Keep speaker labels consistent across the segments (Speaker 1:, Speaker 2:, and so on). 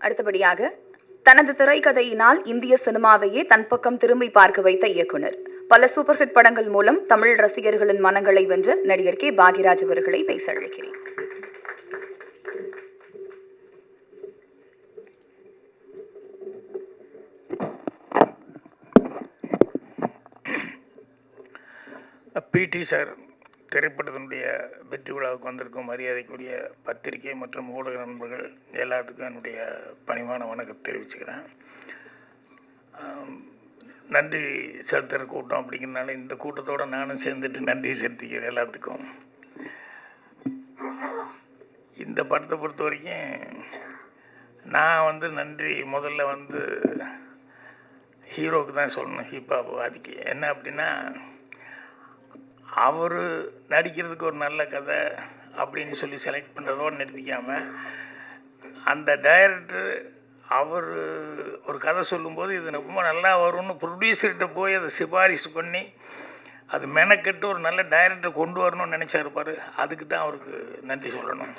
Speaker 1: அடுத்தபடியாக தனது திரைக்கதையினால் இந்திய சினிமாவையே தன் பக்கம் திரும்பி பார்க்க வைத்த இயக்குனர், பல சூப்பர் ஹிட் படங்கள் மூலம் தமிழ் ரசிகர்களின் மனங்களை வென்ற நடிகர் கே பாக்யராஜ் அவர்களை பேச அழைக்கிறேன்.
Speaker 2: பிடி சார் திரைப்படத்தினுடைய வெற்றி விழாவுக்கு வந்திருக்கும் மரியாதைக்குரிய பத்திரிகை மற்றும் ஊடக நண்பர்கள் எல்லாத்துக்கும் என்னுடைய பணிவான வணக்கத்தை தெரிவிச்சுக்கிறேன். நன்றி செலுத்துகிற கூட்டம் அப்படிங்கிறதுனால இந்த கூட்டத்தோடு நானும் சேர்ந்துட்டு நன்றி செலுத்திக்கிறேன் எல்லாத்துக்கும். இந்த படத்தை பொறுத்த வரைக்கும் நான் நன்றி முதல்ல ஹீரோவுக்கு தான் சொல்லணும், ஹிப்ஹாப் வாதிக்கு. என்ன அப்படின்னா, அவர் நடிக்கிறதுக்கு ஒரு நல்ல கதை அப்படின்னு சொல்லி செலக்ட் பண்ணுறதோடு நிறுத்திக்காமல், அந்த டைரக்டர் அவர் ஒரு கதை சொல்லும்போது இது ரொம்ப நல்லா வரும்னு ப்ரொடியூசர்கிட்ட போய் அதை சிபாரிசு பண்ணி அது மெனக்கெட்டு ஒரு நல்ல டைரக்டர் கொண்டு வரணும்னு நினச்சாருப்பார். அதுக்கு தான் அவருக்கு நன்றி சொல்லணும்.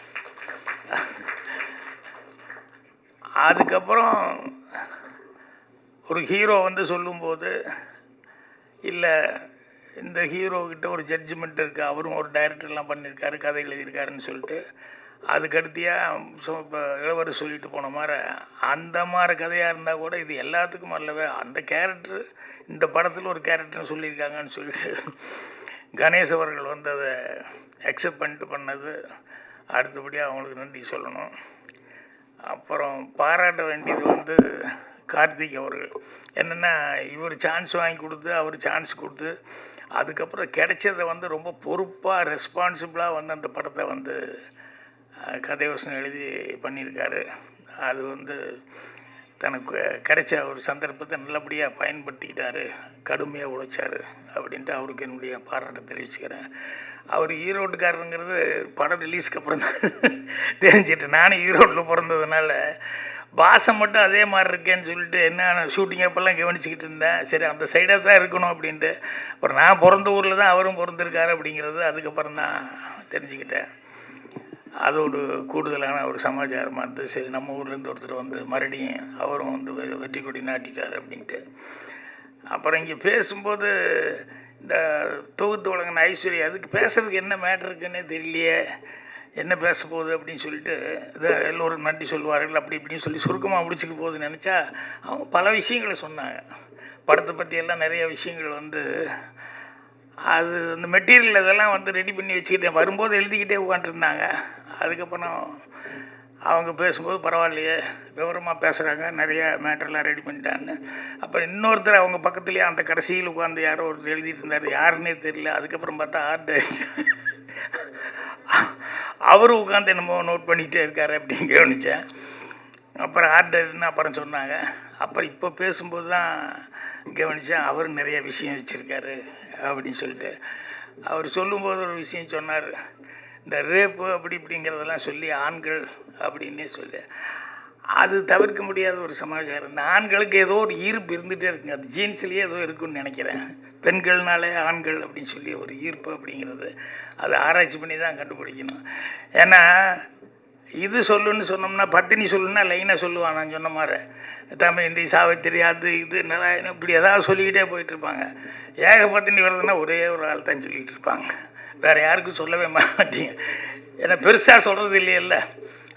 Speaker 2: அதுக்கப்புறம் ஒரு ஹீரோ சொல்லும்போது, இல்லை இந்த ஹீரோக்கிட்ட ஒரு ஜட்ஜ்மெண்ட் இருக்குது, அவரும் ஒரு டைரக்டர்லாம் பண்ணியிருக்காரு, கதை எழுதியிருக்காருன்னு சொல்லிட்டு அதுக்கடுத்தியாக இப்போ இளவரசு சொல்லிட்டு போன மாதிரி அந்த மாதிரி கதையாக இருந்தால் கூட இது எல்லாத்துக்கும் அல்லவே அந்த கேரக்டர் இந்த படத்தில் ஒரு கேரக்டர்னு சொல்லியிருக்காங்கன்னு சொல்லிட்டு கணேஷ் அவர்கள் அதை அக்செப்ட் பண்ணிட்டு பண்ணது. அடுத்தபடியாக அவங்களுக்கு நன்றி சொல்லணும். அப்புறம் பாராட்ட வேண்டியது கார்த்திக் அவர்கள். என்னென்னா, இவர் சான்ஸ் வாங்கி கொடுத்து அவர் சான்ஸ் கொடுத்து அதுக்கப்புறம் கிடைச்சதை ரொம்ப பொறுப்பாக ரெஸ்பான்சிபிளாக அந்த படத்தை கதையோசனை எழுதி பண்ணியிருக்காரு. அது தனக்கு கிடைச்ச ஒரு சந்தர்ப்பத்தை நல்லபடியாக பயன்படுத்திக்கிட்டார், கடுமையாக உழைச்சார் அப்படின்ட்டு அவருக்கு என்னுடைய பாராட்டை தெரிவிச்சுக்கிறேன். அவர் ஈரோட்டுக்காரருங்கிறது படம் ரிலீஸ்க்கு அப்புறம் தான் தெரிஞ்சிட்டு. நானும் ஈரோட்டில் பிறந்ததுனால பாசம் மட்டும் அதே மாதிரி இருக்கேன்னு சொல்லிட்டு என்ன ஷூட்டிங் அப்பெல்லாம் கவனிச்சிக்கிட்டு இருந்தேன். சரி, அந்த சைடாக தான் இருக்கணும் அப்படின்ட்டு. அப்புறம் நான் பிறந்த ஊரில் தான் அவரும் பிறந்திருக்காரு அப்படிங்கிறது அதுக்கப்புறம் தான் தெரிஞ்சுக்கிட்டேன். அது ஒரு கூடுதலான ஒரு சமாச்சாரமாக இருந்தது. சரி, நம்ம ஊர்லேருந்து ஒருத்தர் மறுபடியும் அவரும் வெற்றி கொடி நாட்டிட்டார் அப்படின்ட்டு. அப்புறம் இங்கே பேசும்போது இந்த தொகுத்து வழங்கின ஐஸ்வர்யா அதுக்கு பேசுறதுக்கு என்ன மேட்ரு இருக்குன்னே தெரியலையே, என்ன பேச போகுது அப்படின்னு சொல்லிட்டு இதை எல்லோரும் நன்றி சொல்லுவார்கள் அப்படி இப்படின்னு சொல்லி சுருக்கமாக முடிச்சுக்க போகுதுன்னு நினச்சா அவங்க பல விஷயங்களை சொன்னாங்க. படத்தை பற்றியெல்லாம் நிறைய விஷயங்கள் அது அந்த மெட்டீரியல் இதெல்லாம் ரெடி பண்ணி வச்சுக்கிட்டே வரும்போது எழுதிக்கிட்டே உட்காந்துருந்தாங்க. அதுக்கப்புறம் அவங்க பேசும்போது பரவாயில்லையே, விவரமாக பேசுகிறாங்க, நிறைய மேட்டர்லாம் ரெடி பண்ணிட்டான்னு. அப்புறம் இன்னொருத்தர் அவங்க பக்கத்துலேயே அந்த கடைசியில் உட்காந்து யாரோ ஒருத்தர் எழுதிட்டு இருந்தார், யாருன்னே தெரியல. அதுக்கப்புறம் பார்த்தா ஆர்ட் அவர் உட்காந்து என்னமோ நோட் பண்ணிகிட்டே இருக்கார் அப்படின்னு கவனித்தேன். அப்புறம் ஆர்டர்னு அப்புறம் சொன்னாங்க. அப்புறம் இப்போ பேசும்போது தான் கவனித்தேன், அவர் நிறைய விஷயம் வச்சுருக்காரு அப்படின்னு சொல்லிட்டு. அவர் சொல்லும்போது ஒரு விஷயம் சொன்னார், இந்த ரேப்பு அப்படி இப்படிங்கிறதெல்லாம் சொல்லி ஆண்கள் அப்படின்னே சொல்லி அது தவிர்க்க முடியாத ஒரு சமாச்சாரம். இந்த ஆண்களுக்கு ஏதோ ஒரு ஈர்ப்பு இருந்துகிட்டே இருக்குங்க, அது ஜீன்ஸ்லேயே ஏதோ இருக்குன்னு நினைக்கிறேன். பெண்கள்னாலே ஆண்கள் அப்படின்னு சொல்லி ஒரு ஈர்ப்பு அப்படிங்கிறது அது ஆராய்ச்சி பண்ணி தான் கண்டுபிடிக்கணும். ஏன்னா இது சொல்லுன்னு சொன்னோம்னா, பத்தினி சொல்லுன்னா லைனாக சொல்லுவான். நான் சொன்ன மாதிரி தமிழ்ந்தி சாவித்திரி அது இது நாராயணன் இப்படி ஏதாவது சொல்லிக்கிட்டே போயிட்டுருப்பாங்க. ஏக பத்தினி வருதுன்னா ஒரே ஒரு ஆள் தான் சொல்லிகிட்டு இருப்பாங்க, வேறு யாருக்கும் சொல்லவே மாட்டீங்க. ஏன்னா பெருசாக சொல்கிறது இல்லையில்ல,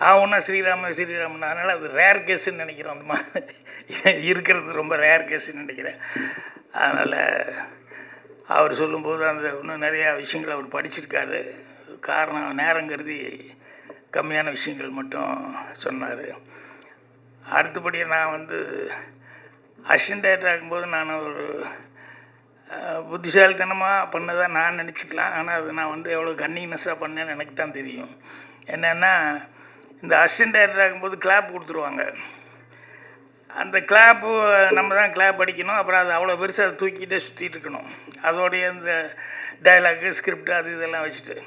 Speaker 2: ஆகுன்னா ஸ்ரீராமன் ஸ்ரீராமன். அதனால் அது ரேர் கேஸுன்னு நினைக்கிறேன். அந்த மாதிரி இருக்கிறது ரொம்ப ரேர் கேஸுன்னு நினைக்கிறேன். அதனால் அவர் சொல்லும்போது இன்னும் நிறையா விஷயங்கள் அவர் படிச்சிருக்காரு. காரணம் நேரம் கருதி கம்மியான விஷயங்கள் மட்டும் சொன்னார். அடுத்தபடியாக நான் அசிஸ்டன்ட் டைரக்டர் ஆகும்போது நான் ஒரு புத்திசாலித்தனமாக பண்ணதான் நான் நினச்சிக்கலாம். ஆனால் அது நான் எவ்வளோ கன்னிங்னஸ்ஸாக பண்ணேன்னு எனக்கு தான் தெரியும். என்னென்னா, இந்த அசிஸ்டன்ட் டைரக்டர் ஆகும்போது கிளாப் கொடுத்துருவாங்க. அந்த கிளாப்பு நம்ம தான் கிளாப் அடிக்கணும். அப்புறம் அது அவ்வளோ பெருசாக அதை தூக்கிட்டே சுற்றிட்டு இருக்கணும். அதோடைய இந்த டைலாகு ஸ்கிரிப்ட் அது இதெல்லாம் வச்சுட்டு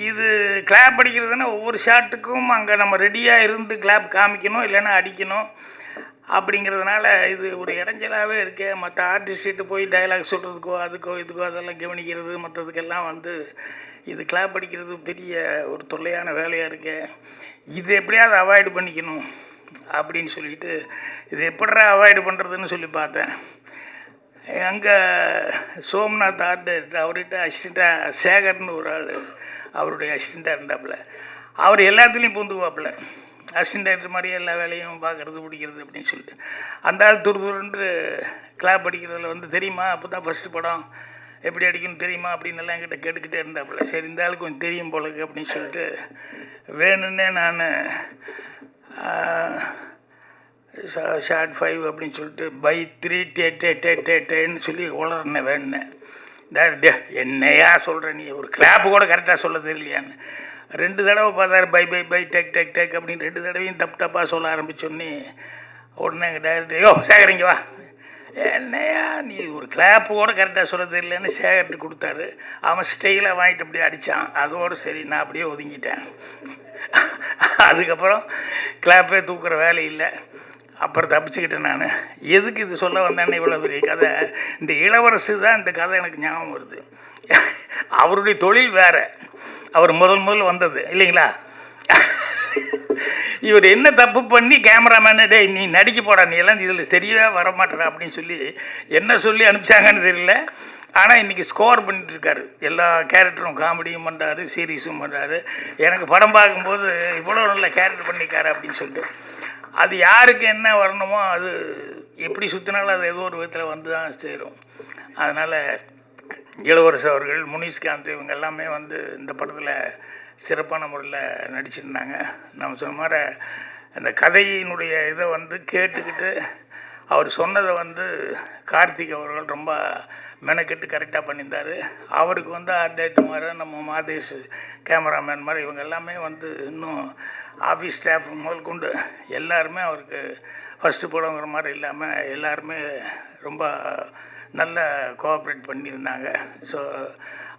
Speaker 2: இது கிளாப் அடிக்கிறதுனா ஒவ்வொரு ஷாட்டுக்கும் அங்கே நம்ம ரெடியாக இருந்து கிளாப் காமிக்கணும், இல்லைன்னா அடிக்கணும். அப்படிங்கிறதுனால இது ஒரு இடைஞ்சலாகவே இருக்கே. மற்ற ஆர்டிஸ்ட்டு போய் டைலாக் சொல்கிறதுக்கோ அதுக்கோ இதுக்கோ அதெல்லாம் கவனிக்கிறது மற்றதுக்கெல்லாம் இது கிளாப் அடிக்கிறது பெரிய ஒரு தொல்லையான வேலையாக இருக்கே. இது எப்படியாவது அவாய்டு பண்ணிக்கணும் அப்படின்னு சொல்லிட்டு இது எப்படிடா அவாய்டு பண்ணுறதுன்னு சொல்லி பார்த்தேன். அங்கே சோம்நாத் ஆர்ட் டைரக்டர் அவர்கிட்ட அசிஸ்டண்ட்டாக சேகர்னு ஒரு ஆள் அவருடைய அசிஸ்டண்ட்டாக இருந்தாப்புல. அவர் எல்லாத்துலேயும் பூந்துக்குவாப்புல, அசிஸ்டன்ட் டைரக்டர் மாதிரியே எல்லா வேலையும் பார்க்குறது பிடிக்கிறது அப்படின்னு சொல்லிட்டு. அந்த ஆள் துருதுருன்று கிளாப் அடிக்கிறதுல வந்து தெரியுமா, அப்போ தான் ஃபஸ்ட்டு படம் எப்படி அடிக்கணும் தெரியுமா அப்படின்னு எல்லாம் என்கிட்ட கேட்டுக்கிட்டே இருந்தாப்புல. சரி இந்த ஆளுக்கு கொஞ்சம் தெரியும் போலக்கு அப்படின்னு சொல்லிட்டு வேணுன்னே நான் ஷார்ட் 5 அப்படின்னு சொல்லிட்டு பை 3 டேன்னு சொல்லி உளறனே வேணுனேன். என்னையா சொல்கிற நீ, ஒரு கிளாப்பு கூட கரெக்டாக சொல்ல தெரியலையான்னு 2 தடவை பார்த்தாரு. பை பை பை டெக் அப்படின்னு 2 தடவையும் தப்பாக சொல்ல ஆரம்பிச்சோன்னே உடனே எங்கள் டைரக்டர், யோ சேகரிங்க வா, என்னையா நீ ஒரு கிளாப்பு கூட கரெக்டாக சொல்ல தெரியலன்னு சேகர்ட்டு கொடுத்தாரு. அவன் ஸ்டைலாக வாங்கிட்டு அப்படியே அடித்தான். அதோடு சரி நான் அப்படியே ஒதுங்கிட்டேன். அதுக்கப்புறம் கிளாப்பே தூக்குற வேலை இல்லை. அப்புறம் தப்பிச்சுக்கிட்டேன் நான். எதுக்கு இது சொல்ல வந்தேன்னு இவ்வளோ பெரிய கதை, இந்த இளவரசு தான் இந்த கதை எனக்கு ஞாபகம் வருது. அவருடைய தொழில் வேறு, அவர் முதல் வந்தது இல்லைங்களா. இவர் என்ன தப்பு பண்ணி கேமராமேனு டே நீ நடிக்க போடா, நீ எல்லாம் இதில் சரியாக வரமாட்டேற அப்படின்னு சொல்லி என்ன சொல்லி அனுப்பிச்சாங்கன்னு தெரியல. ஆனால் இன்றைக்கி ஸ்கோர் பண்ணிட்டுருக்காரு. எல்லா கேரக்டரும் காமெடியும் பண்ணுறாரு, சீரியஸும் பண்ணுறாரு. எனக்கு படம் பார்க்கும்போது இவ்வளோ நல்ல கேரக்டர் பண்ணியிருக்காரு அப்படின்னு சொல்லிட்டு, அது யாருக்கு என்ன வரணுமோ அது எப்படி சுற்றினாலும் அது ஏதோ ஒரு விதத்தில் வந்து தான் சேரும். அதனால் இளவரசு அவர்கள், முனிஷ்காந்த் இவங்க எல்லாமே வந்து இந்த படத்தில் சிறப்பான முறையில் நடிச்சிருந்தாங்க. நம்ம சொன்ன மாதிரி அந்த கதையினுடைய இதை வந்து கேட்டுக்கிட்டு அவர் சொன்னதை வந்து கார்த்திக் அவர்கள் ரொம்ப மெனக்கெட்டு கரெக்டாக பண்ணியிருந்தார். அவருக்கு வந்து ஆர்ட் டைரக்டர் மாதிரி நம்ம மாதேஷ் கேமராமேன் மாதிரி இவங்க எல்லாமே வந்து இன்னும் ஆஃபீஸ் ஸ்டாஃப் முதல் கொண்டு எல்லாருமே அவருக்கு ஃபஸ்ட்டு படங்கிற மாதிரி இல்லாமல் எல்லாருமே ரொம்ப நல்ல கோஆப்ரேட் பண்ணியிருந்தாங்க. ஸோ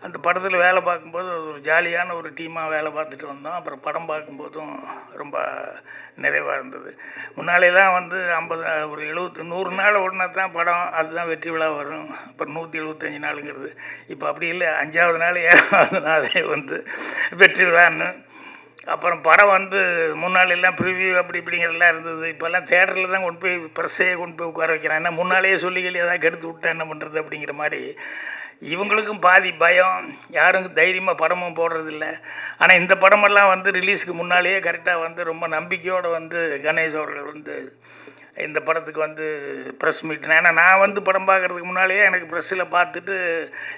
Speaker 2: அந்த படத்தில் வேலை பார்க்கும்போது ஒரு ஜாலியான ஒரு டீமாக வேலை பார்த்துட்டு வந்தோம். அப்புறம் படம் பார்க்கும்போதும் ரொம்ப நிறைவாக இருந்தது. முன்னாலெலாம் வந்து 50 ஒரு 100 நாள் ஓடினா தான் படம் அதுதான் வெற்றி விழா வரும். அப்புறம் 175 நாளுங்கிறது இப்போ அப்படி இல்லை. 5ஆவது நாள் 7ஆவது நாளே வந்து வெற்றி விழான்னு. அப்புறம் படம் வந்து முன்னாள் எல்லாம் ப்ரிவியூ அப்படி இப்படிங்கிறதெல்லாம் இருந்தது. இப்போல்லாம் தேட்டரில் தான் கொண்டு போய் ப்ரெஸ்ஸையே கொண்டு போய் உட்கார வைக்கிறான். ஏன்னா முன்னாலேயே சொல்லிக்கல ஏதாவது கெடுத்து விட்டா என்ன பண்ணுறது அப்படிங்கிற மாதிரி இவங்களுக்கும் பாதி பயம், யாரும் தைரியமாக படமும் போடுறதில்ல. ஆனால் இந்த படமெல்லாம் வந்து ரிலீஸுக்கு முன்னாலேயே கரெக்டாக வந்து ரொம்ப நம்பிக்கையோடு வந்து கணேஷ் அவர்கள் வந்து இந்த படத்துக்கு வந்து ப்ரெஸ் மீட், ஏன்னா நான் வந்து படம் பார்க்குறதுக்கு முன்னாலேயே எனக்கு ப்ரெஸ்ஸில் பார்த்துட்டு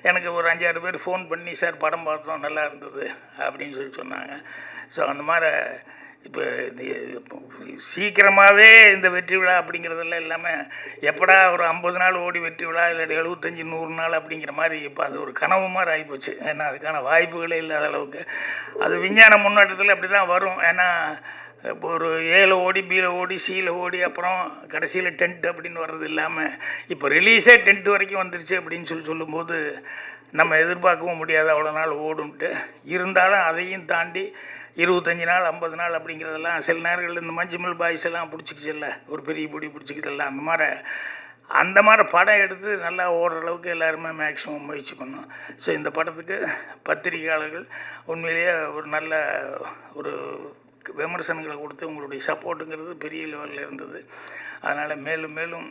Speaker 2: எனக்கு ஒரு 5-6 பேர் ஃபோன் பண்ணி சார் படம் பார்த்தோம் நல்லா இருந்தது அப்படின்னு சொல்லி சொன்னாங்க. ஸோ அந்த மாதிரி இப்போ சீக்கிரமாகவே இந்த வெற்றி விழா அப்படிங்கிறதெல்லாம் இல்லாமல் எப்படா ஒரு 50 நாள் ஓடி வெற்றி விழா இல்லை 75-100 நாள் அப்படிங்கிற மாதிரி இப்போ அது ஒரு கனவு மாதிரி ஆகிப்போச்சு. ஏன்னா அதுக்கான வாய்ப்புகளே இல்லாத அளவுக்கு அது விஞ்ஞான முன்னேற்றத்தில் அப்படி தான் வரும். ஏன்னா இப்போ ஒரு ஏல ஓடி பியில் ஓடி சியில் ஓடி அப்புறம் கடைசியில் டென்ட் அப்படின்னு வர்றது இல்லாமல் இப்போ ரிலீஸே 10th வரைக்கும் வந்துருச்சு அப்படின்னு சொல்லும்போது நம்ம எதிர்பார்க்கவும் முடியாது அவ்வளோ நாள் ஓடுன்ட்டு. இருந்தாலும் அதையும் தாண்டி 25 நாள் 50 நாள் அப்படிங்கிறதெல்லாம் சில நேரங்களில் இந்த மஞ்சுமல் பாய்ஸ் எல்லாம் பிடிச்சிக்கிச்சல்ல, ஒரு பெரிய பிடி பிடிச்சிக்கிதல்ல, அந்த மாதிரி படம் எடுத்து நல்லா ஓடுற அளவுக்கு எல்லாருமே மேக்ஸிமம் முயற்சி பண்ணோம். ஸோ இந்த படத்துக்கு பத்திரிகையாளர்கள் உண்மையிலேயே ஒரு நல்ல ஒரு விமர்சனங்களை கொடுத்து உங்களுடைய சப்போர்ட்டுங்கிறது பெரிய லெவலில் இருந்தது. அதனால் மேலும் மேலும்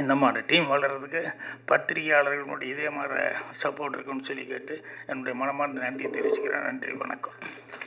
Speaker 2: இந்த மாதிரி டீம் வளர்கிறதுக்கு பத்திரிகையாளர்களுடைய இதே மாதிரி சப்போர்ட் இருக்குன்னு சொல்லி கேட்டு என்னுடைய மனமார்ந்த நன்றியை தெரிவிச்சுக்கிறேன். நன்றி, வணக்கம்.